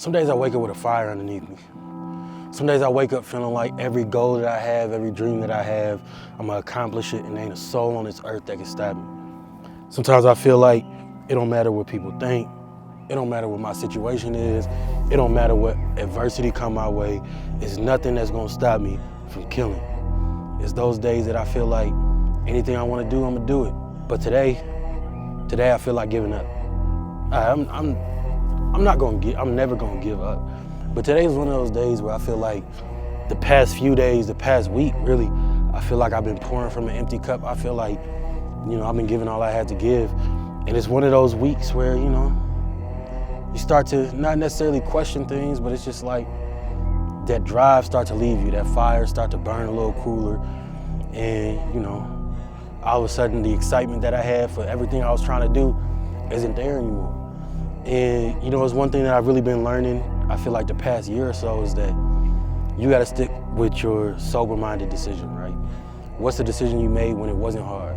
Some days I wake up with a fire underneath me. Some days I wake up feeling like every goal that I have, every dream that I have, I'm gonna accomplish it and there ain't a soul on this earth that can stop me. Sometimes I feel like it don't matter what people think, it don't matter what my situation is, it don't matter what adversity come my way, it's nothing that's gonna stop me from killing. It's those days that I feel like anything I wanna do, I'm gonna do it. But today I feel like giving up. I'm never gonna give up. But today is one of those days where I feel like the past few days, the past week, really, I feel like I've been pouring from an empty cup. I feel like, I've been giving all I had to give. And it's one of those weeks where, you start to not necessarily question things, but it's just like that drive start to leave you, that fire start to burn a little cooler. And, all of a sudden the excitement that I had for everything I was trying to do isn't there anymore. And, it's one thing that I've really been learning, I feel like the past year or so, is that you gotta stick with your sober-minded decision, right? What's the decision you made when it wasn't hard?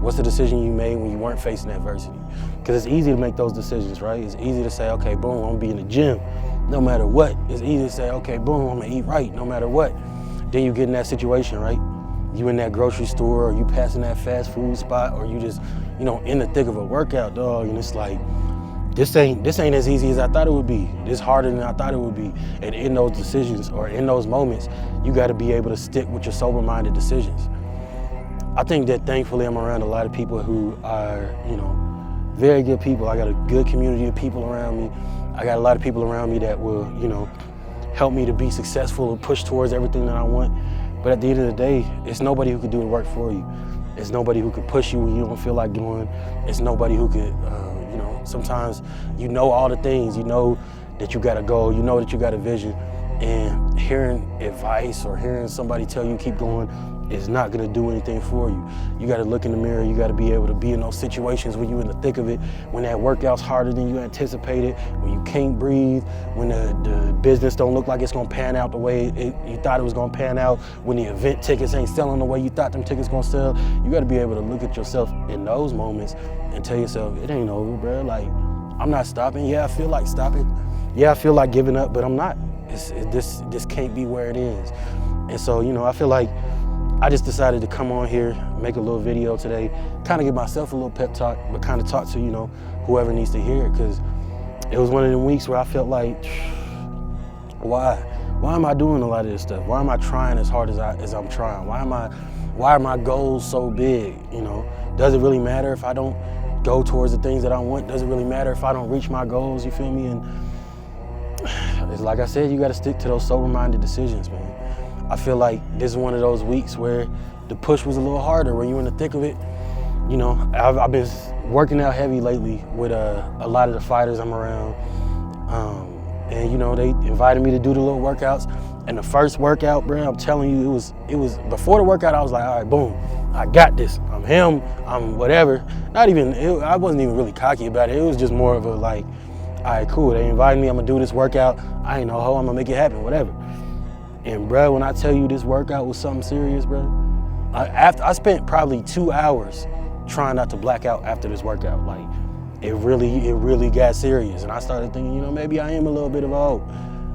What's the decision you made when you weren't facing adversity? Because it's easy to make those decisions, right? It's easy to say, okay, boom, I'm gonna be in the gym no matter what. It's easy to say, okay, boom, I'm gonna eat right no matter what. Then you get in that situation, right? You in that grocery store, or you passing that fast food spot, or you just, in the thick of a workout, dog, and it's like, this ain't as easy as I thought it would be. This harder than I thought it would be. And in those decisions, or in those moments, you gotta be able to stick with your sober-minded decisions. I think that thankfully I'm around a lot of people who are, very good people. I got a good community of people around me. I got a lot of people around me that will, help me to be successful and push towards everything that I want. But at the end of the day, it's nobody who could do the work for you. It's nobody who could push you when you don't feel like doing. It's nobody who could, sometimes all the things, that you got a goal, that you got a vision, and hearing advice or hearing somebody tell you keep going is not gonna do anything for you. You gotta look in the mirror, you gotta be able to be in those situations when you're in the thick of it, when that workout's harder than you anticipated, when you can't breathe, when the business don't look like it's gonna pan out the way you thought it was gonna pan out, when the event tickets ain't selling the way you thought them tickets gonna sell. You gotta be able to look at yourself in those moments and tell yourself, it ain't over, bro. Like, I'm not stopping. Yeah, I feel like stopping. Yeah, I feel like giving up, but I'm not. This can't be where it is. And so, I feel like I just decided to come on here, make a little video today, kind of give myself a little pep talk, but kind of talk to, whoever needs to hear it, because it was one of them weeks where I felt like, why am I doing a lot of this stuff? Why am I trying as hard as I'm trying? Why are my goals so big? Does it really matter if I don't go towards the things that I want? Does it really matter if I don't reach my goals? You feel me? And it's like I said, you got to stick to those sober-minded decisions, man. I feel like this is one of those weeks where the push was a little harder, when you're in the thick of it. I've been working out heavy lately with a lot of the fighters I'm around. And they invited me to do the little workouts. And the first workout, bro, I'm telling you, it was before the workout, I was like, all right, boom, I got this. I'm him, I'm whatever. I wasn't even really cocky about it. It was just more of a like, all right, cool, they invited me, I'm gonna do this workout. I ain't no hoe, I'm gonna make it happen, whatever. And bro, when I tell you this workout was something serious, bro, I spent probably 2 hours trying not to black out after this workout. Like, it really got serious. And I started thinking, maybe I am a little bit of a hoe.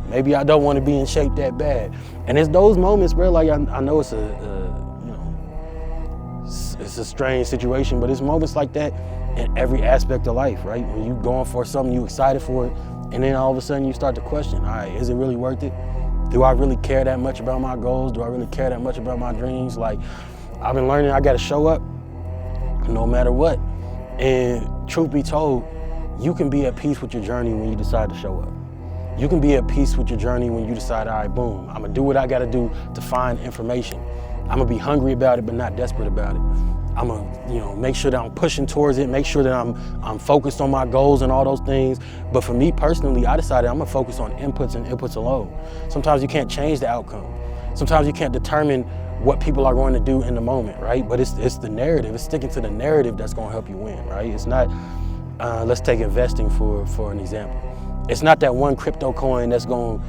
Maybe I don't want to be in shape that bad. And it's those moments, bro, like I know it's it's a strange situation, but it's moments like that in every aspect of life, right? When you going for something, you excited for it, and then all of a sudden you start to question, all right, is it really worth it? Do I really care that much about my goals? Do I really care that much about my dreams? Like, I've been learning I gotta show up no matter what. And truth be told, you can be at peace with your journey when you decide to show up. You can be at peace with your journey when you decide, all right, boom, I'm gonna do what I gotta do to find information. I'm gonna be hungry about it, but not desperate about it. I'm gonna, make sure that I'm pushing towards it, make sure that I'm focused on my goals and all those things. But for me personally, I decided I'm gonna focus on inputs and inputs alone. Sometimes you can't change the outcome. Sometimes you can't determine what people are going to do in the moment, right? But it's the narrative. It's sticking to the narrative that's gonna help you win, right? It's not, let's take investing for an example. It's not that one crypto coin that's gonna,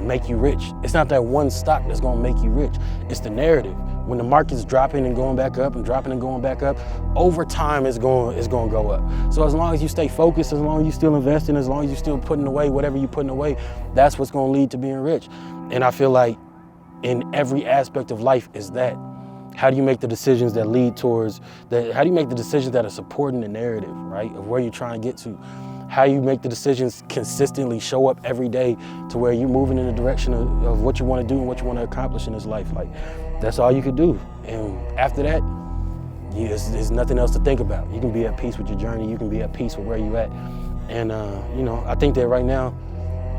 make you rich. It's not that one stock that's gonna make you rich. It's the narrative. When the market's dropping and going back up and dropping and going back up, over time it's going to go up. So as long as you stay focused, as long as you still investing, as long as you still putting away whatever you're putting away, that's what's going to lead to being rich. And I feel like in every aspect of life is that. How do you make the decisions that lead towards that? How do you make the decisions that are supporting the narrative, right, of where you're trying to get to? How you make the decisions consistently show up every day to where you're moving in the direction of what you want to do and what you want to accomplish in this life. Like, that's all you could do. And after that, there's nothing else to think about. You can be at peace with your journey. You can be at peace with where you're at. And, I think that right now,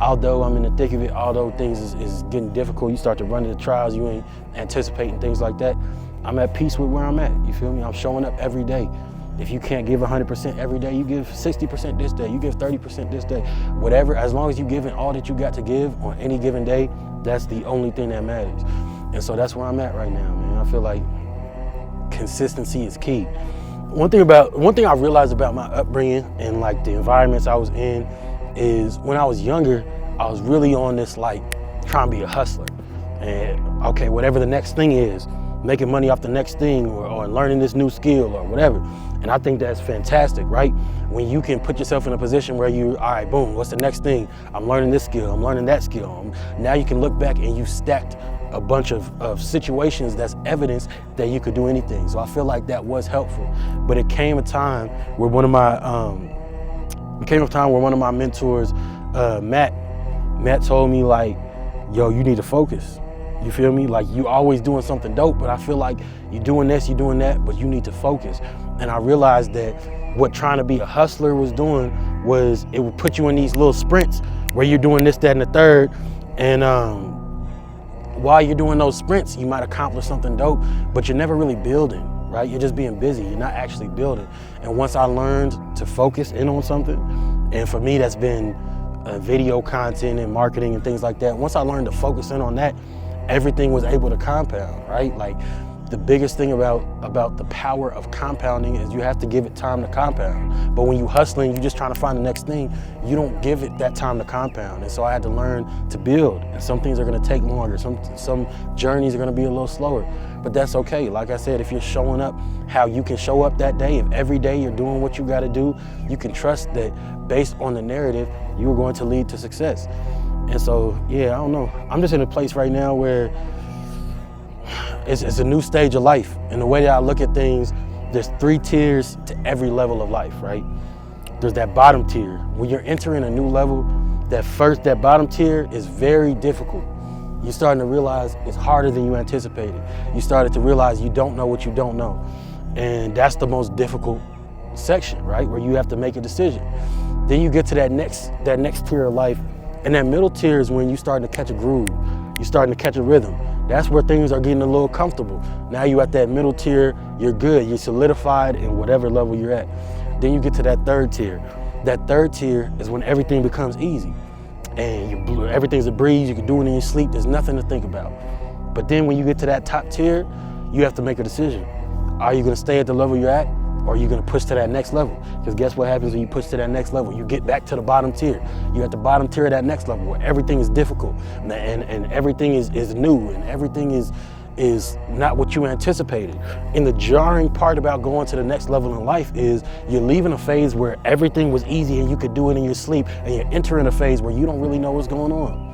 although I'm in the thick of it, although things is getting difficult, you start to run into trials you ain't anticipating, things like that, I'm at peace with where I'm at, you feel me? I'm showing up every day. If you can't give 100% every day, you give 60% this day, you give 30% this day. Whatever, as long as you're giving all that you got to give on any given day, that's the only thing that matters. And so that's where I'm at right now, man. I feel like consistency is key. One thing I realized about my upbringing and like the environments I was in is when I was younger, I was really on this like trying to be a hustler. And okay, whatever the next thing is, making money off the next thing or learning this new skill or whatever. And I think that's fantastic, right? When you can put yourself in a position where all right, boom, what's the next thing? I'm learning this skill, I'm learning that skill. Now you can look back and you stacked a bunch of situations that's evidence that you could do anything. So I feel like that was helpful. But it came a time where one of my mentors, Matt told me like, yo, you need to focus. You feel me? Like, you always doing something dope, but I feel like you're doing this, you're doing that, but you need to focus. And I realized that what trying to be a hustler was doing was it would put you in these little sprints where you're doing this, that, and the third. And while you're doing those sprints, you might accomplish something dope, but you're never really building, right? You're just being busy. You're not actually building. And once I learned to focus in on something, and for me, that's been video content and marketing and things like that. Once I learned to focus in on that, everything was able to compound, right? Like, the biggest thing about the power of compounding is you have to give it time to compound. But when you hustling, you're just trying to find the next thing, you don't give it that time to compound. And so I had to learn to build. And some things are gonna take longer. Some journeys are gonna be a little slower, but that's okay. Like I said, if you're showing up how you can show up that day, if every day you're doing what you gotta do, you can trust that based on the narrative, you are going to lead to success. And so, yeah, I don't know. I'm just in a place right now where it's a new stage of life. And the way that I look at things, there's 3 tiers to every level of life, right? There's that bottom tier. When you're entering a new level, that bottom tier is very difficult. You're starting to realize it's harder than you anticipated. You started to realize you don't know what you don't know. And that's the most difficult section, right? Where you have to make a decision. Then you get to that next tier of life. And that middle tier is when you're starting to catch a groove. You're starting to catch a rhythm. That's where things are getting a little comfortable. Now you at that middle tier, you're good. You're solidified in whatever level you're at. Then you get to that third tier. That third tier is when everything becomes easy. And everything's a breeze, you can do it in your sleep, there's nothing to think about. But then when you get to that top tier, you have to make a decision. Are you gonna stay at the level you're at, or are you gonna push to that next level? Because guess what happens when you push to that next level? You get back to the bottom tier. You're at the bottom tier of that next level where everything is difficult and everything is new and everything is not what you anticipated. And the jarring part about going to the next level in life is you're leaving a phase where everything was easy and you could do it in your sleep, and you're entering a phase where you don't really know what's going on.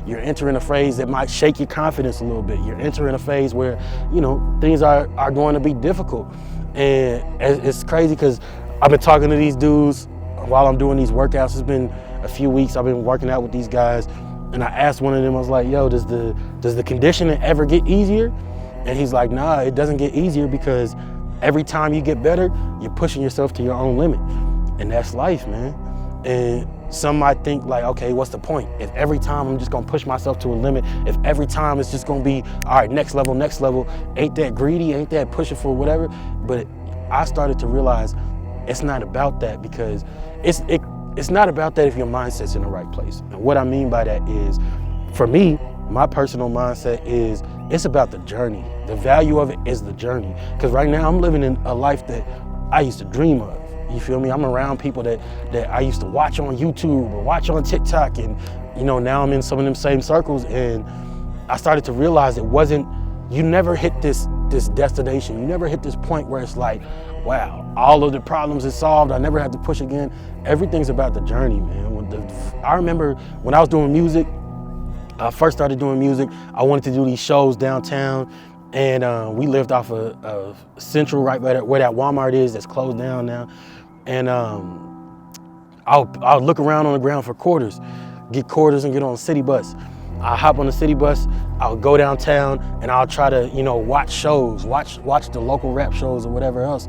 You're entering a phase that might shake your confidence a little bit. You're entering a phase where, things are going to be difficult. And it's crazy because I've been talking to these dudes while I'm doing these workouts. It's been a few weeks I've been working out with these guys, and I asked one of them, I was like, yo, does the conditioning ever get easier? And he's like, nah, it doesn't get easier, because every time you get better, you're pushing yourself to your own limit. And that's life, man. And some might think like, okay, what's the point? If every time I'm just gonna push myself to a limit, if every time it's just gonna be, all right, next level, ain't that greedy, ain't that pushing for whatever? But I started to realize it's not about that, because it's not about that if your mindset's in the right place. And what I mean by that is, for me, my personal mindset is it's about the journey. The value of it is the journey. Because right now I'm living in a life that I used to dream of. You feel me? I'm around people that I used to watch on YouTube or watch on TikTok, and now I'm in some of them same circles, and I started to realize you never hit this this destination. You never hit this point where it's like, wow, all of the problems is solved. I never have to push again. Everything's about the journey, man. I remember when I was doing music, I first started doing music, I wanted to do these shows downtown, and we lived off of Central, right where that Walmart is that's closed down now. And I'll look around on the ground for quarters, get quarters and get on a city bus. I'll hop on the city bus, I'll go downtown, and I'll try to, watch shows, watch the local rap shows or whatever else.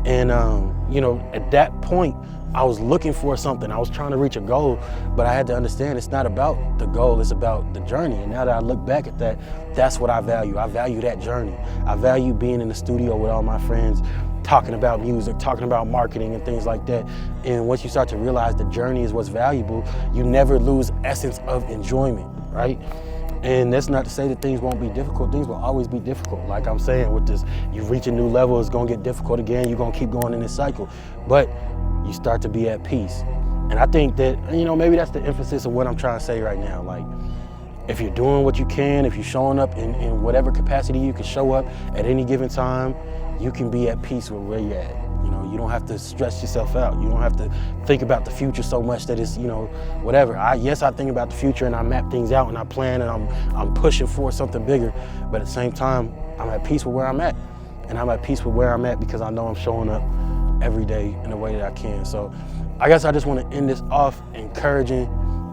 And, at that point, I was looking for something. I was trying to reach a goal, but I had to understand it's not about the goal, it's about the journey. And now that I look back at that, that's what I value. I value that journey. I value being in the studio with all my friends, talking about music, talking about marketing and things like that. And once you start to realize the journey is what's valuable, you never lose essence of enjoyment, right? And that's not to say that things won't be difficult. Things will always be difficult. Like I'm saying with this, you reach a new level, it's gonna get difficult again. You're gonna keep going in this cycle. But you start to be at peace. And I think that, maybe that's the emphasis of what I'm trying to say right now. Like, if you're doing what you can, if you're showing up in whatever capacity you can show up at any given time, you can be at peace with where you're at. You don't have to stress yourself out. You don't have to think about the future so much that it's, whatever. Yes, I think about the future and I map things out and I plan and I'm pushing for something bigger. But at the same time, I'm at peace with where I'm at. And I'm at peace with where I'm at because I know I'm showing up every day in the way that I can. So I guess I just want to end this off encouraging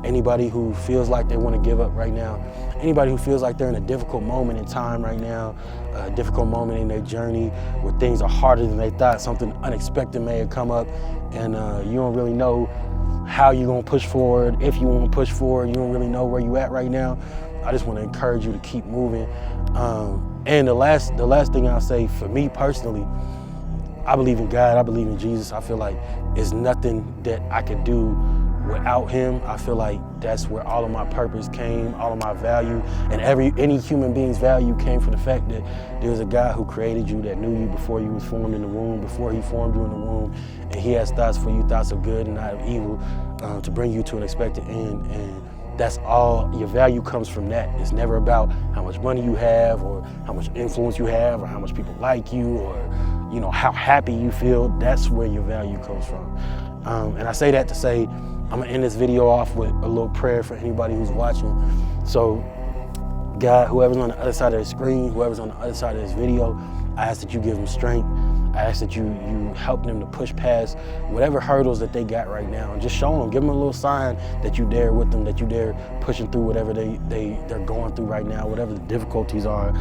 anybody who feels like they want to give up right now, anybody who feels like they're in a difficult moment in time right now, a difficult moment in their journey where things are harder than they thought, something unexpected may have come up, and you don't really know how you're going to push forward, if you want to push forward, you don't really know where you're at right now. I just want to encourage you to keep moving. And the last thing I'll say, for me personally, I believe in God, I believe in Jesus. I feel like it's nothing that I could do without him. I feel like that's where all of my purpose came, all of my value, and any human being's value came from the fact that there's a God who created you, that knew you before you was formed in the womb, before he formed you in the womb, and he has thoughts for you, thoughts of good and not of evil, to bring you to an expected end. And that's all, your value comes from that. It's never about how much money you have or how much influence you have or how much people like you or how happy you feel. That's where your value comes from. And I say that to say, I'm gonna end this video off with a little prayer for anybody who's watching. So God, whoever's on the other side of the screen, whoever's on the other side of this video, I ask that you give them strength. I ask that you help them to push past whatever hurdles that they got right now, and just show them, give them a little sign that you there with them, that you there pushing through whatever they're going through right now, whatever the difficulties are.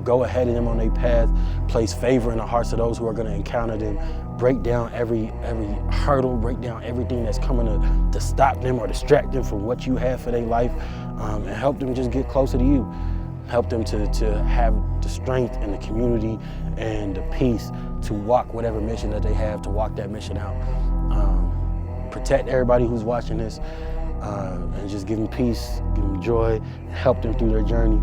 Go ahead of them on their path, place favor in the hearts of those who are going to encounter them, break down every hurdle, break down everything that's coming to stop them or distract them from what you have for their life, and help them just get closer to you. Help them to have the strength and the community and the peace to walk whatever mission that they have, to walk that mission out. Protect everybody who's watching this, and just give them peace, give them joy, help them through their journey.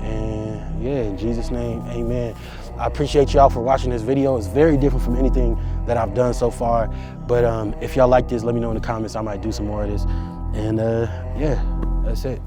And yeah, in Jesus' name, amen. I appreciate y'all for watching this video. It's very different from anything that I've done so far. But if y'all like this, let me know in the comments. I might do some more of this. And yeah, that's it.